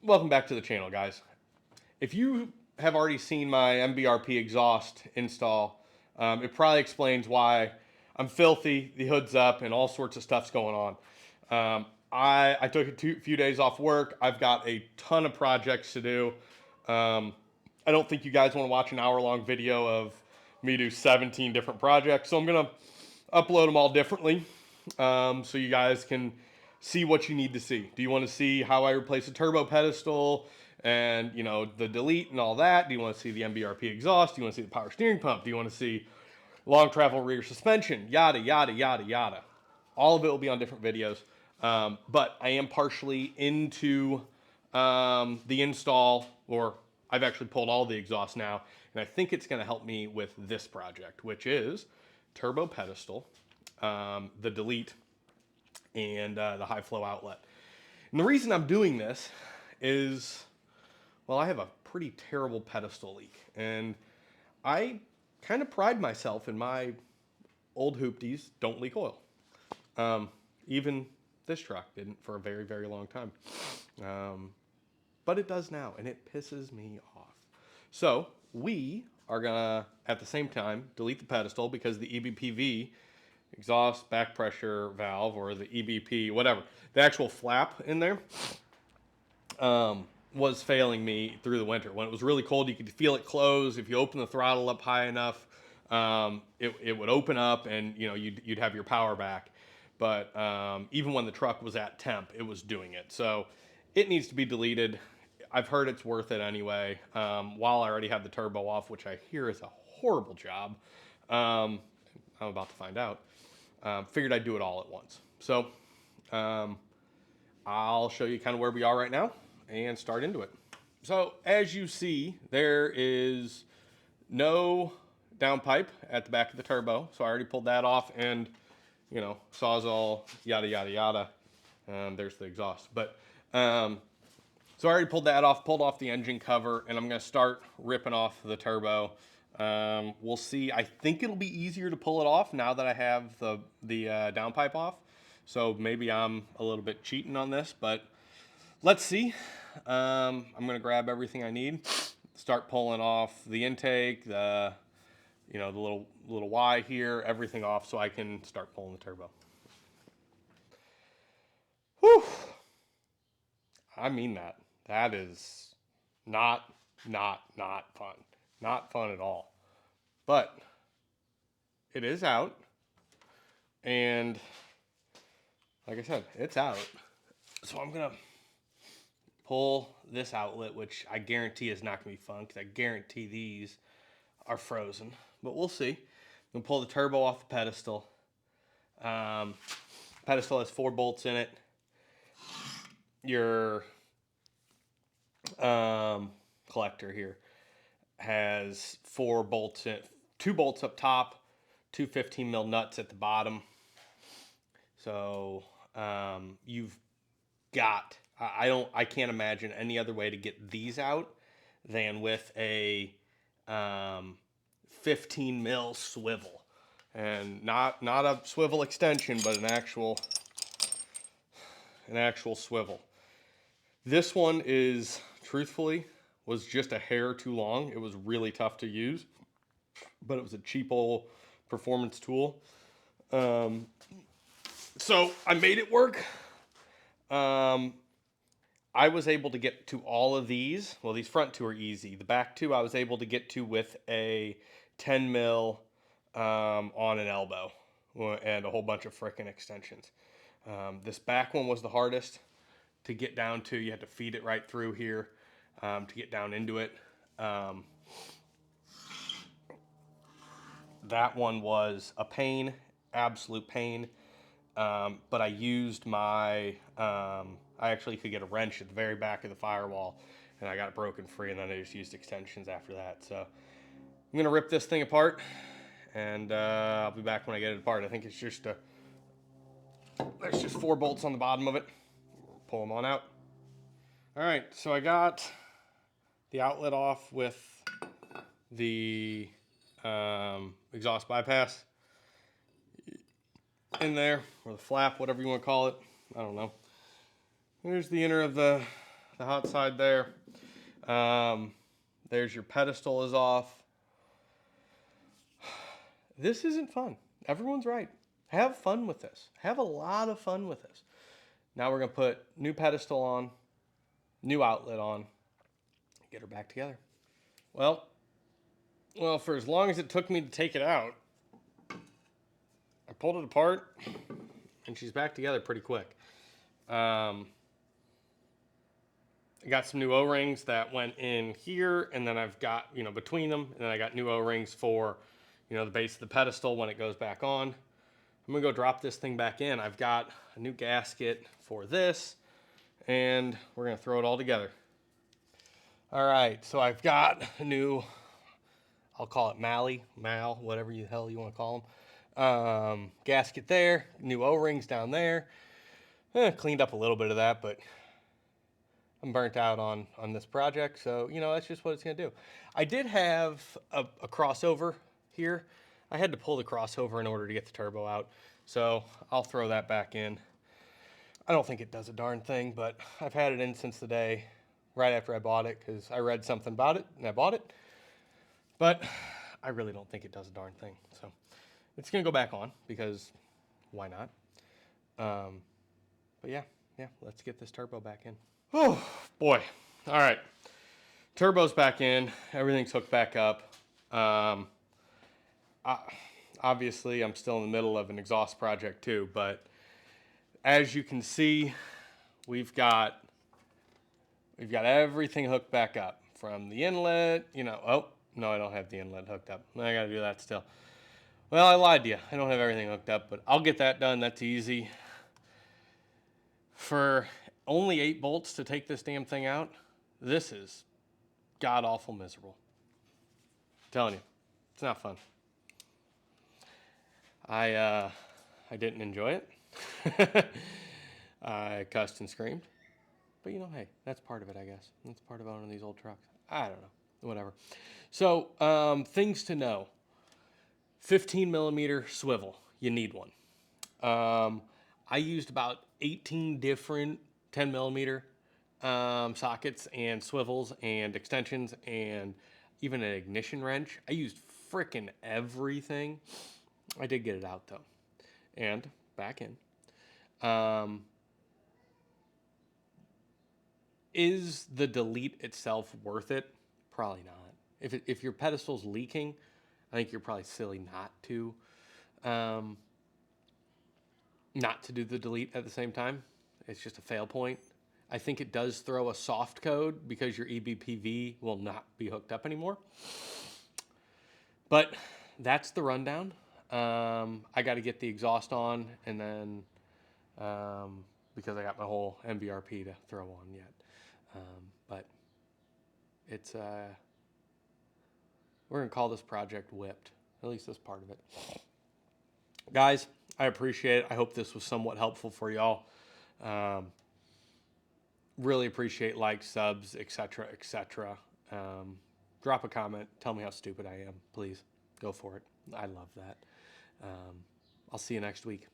Welcome back to the channel, guys. If you have already seen my MBRP exhaust install, it probably explains why I'm filthy, the hood's up, and all sorts of stuff's going on. I took a few days off work. I've got a ton of projects to do. I don't think you guys want to watch an hour-long video of me do 17 different projects, so I'm going to upload them all differently so you guys can see what you need to see. Do you want to see how I replace a turbo pedestal and, you know, the delete and all that? Do you want to see the MBRP exhaust? Do you want to see the power steering pump? Do you want to see long travel rear suspension? Yada, yada, yada, yada. All of it will be on different videos. But I am partially into the install, or I've actually pulled all the exhaust now, and I think it's going to help me with this project, which is turbo pedestal, the delete, and the high flow outlet. And the reason I'm doing this is, well, I have a pretty terrible pedestal leak, and I kind of pride myself in my old hoopties don't leak oil. Even this truck didn't for a very, very long time. But it does now, and it pisses me off. So we are gonna, at the same time, delete the pedestal because the EBPV, exhaust back pressure valve, or the EBP, whatever, the actual flap in there, was failing me through the winter. When it was really cold, you could feel it close. If you open the throttle up high enough, it would open up, and you know you'd have your power back. But even when the truck was at temp, it was doing it. So it needs to be deleted. I've heard it's worth it anyway. While I already have the turbo off, which I hear is a horrible job, I'm about to find out. Figured I'd do it all at once. So I'll show you kind of where we are right now and start into it. So as you see, there is no downpipe at the back of the turbo. So I already pulled that off, and you know, sawzall, yada, yada, yada. There's the exhaust. But so I already pulled that off, pulled off the engine cover, and I'm going to start ripping off the turbo. We'll see. I think it'll be easier to pull it off now that I have the downpipe off. So maybe I'm a little bit cheating on this, but let's see. I'm going to grab everything I need, start pulling off the intake, the little Y here, everything off so I can start pulling the turbo. Whew. I mean that. That is not fun. Not fun at all. But it is out. And like I said, it's out. So I'm going to pull this outlet, which I guarantee is not going to be fun because I guarantee these are frozen. But we'll see. I'm going to pull the turbo off the pedestal. Pedestal has 4 bolts in it. Your collector here has 4 bolts in it, 2 bolts up top, 2 15 mil nuts at the bottom. So you've got, I can't imagine any other way to get these out than with a 15 mil swivel, and not a swivel extension, but an actual swivel. This one is, truthfully, was just a hair too long. It was really tough to use, but it was a cheap old performance tool. So I made it work. I was able to get to all of these. Well, these front 2 are easy. The back 2 I was able to get to with a 10 mil on an elbow and a whole bunch of frickin' extensions. This back one was the hardest to get down to. You had to feed it right through here to get down into it. That one was a pain, absolute pain. But I used my, I actually could get a wrench at the very back of the firewall, and I got it broken free, and then I just used extensions after that. So I'm going to rip this thing apart, and I'll be back when I get it apart. I think it's just there's just 4 bolts on the bottom of it. Pull them on out. All right, so I got the outlet off with the exhaust bypass in there, or the flap, whatever you want to call it. I don't know. There's the inner of the the hot side there. There's your pedestal is off. This isn't fun. Everyone's right. Have fun with this. Have a lot of fun with this. Now we're going to put new pedestal on, new outlet on, get her back together. Well, for as long as it took me to take it out, I pulled it apart, and she's back together pretty quick. I got some new O-rings that went in here, and then I've got, between them, and then I got new O-rings for, the base of the pedestal when it goes back on. I'm going to go drop this thing back in. I've got a new gasket for this, and we're going to throw it all together. All right, so I've got a new, I'll call it Mal, whatever the hell you want to call them. Gasket there, new O-rings down there. Cleaned up a little bit of that, but I'm burnt out on this project, so, that's just what it's going to do. I did have a crossover here. I had to pull the crossover in order to get the turbo out, so I'll throw that back in. I don't think it does a darn thing, but I've had it in since the day right after I bought it because I read something about it and I bought it. But I really don't think it does a darn thing. So it's going to go back on because why not? But yeah, let's get this turbo back in. Oh, boy. All right. Turbo's back in. Everything's hooked back up. Obviously, I'm still in the middle of an exhaust project too, but as you can see, we've got everything hooked back up from the inlet, oh, no, I don't have the inlet hooked up. I got to do that still. Well, I lied to you. I don't have everything hooked up, but I'll get that done. That's easy. For only 8 bolts to take this damn thing out, this is god-awful miserable. I'm telling you, it's not fun. I didn't enjoy it. I cussed and screamed. But hey, that's part of it, I guess. That's part of owning these old trucks. I don't know. Whatever. So, things to know. 15 millimeter swivel. You need one. I used about 18 different 10 millimeter sockets and swivels and extensions and even an ignition wrench. I used frickin' everything. I did get it out though. And back in. Is the delete itself worth it? Probably not. If your pedestal's leaking, I think you're probably silly not to do the delete at the same time. It's just a fail point. I think it does throw a soft code because your EBPV will not be hooked up anymore. But that's the rundown. I got to get the exhaust on, and then because I got my whole MBRP to throw on yet. But it's we're gonna call this project whipped, at least this part of it. Guys, I appreciate it. I hope this was somewhat helpful for y'all. Really appreciate likes, subs, etc., etc. Drop a comment. Tell me how stupid I am, please. Go for it. I love that. I'll see you next week.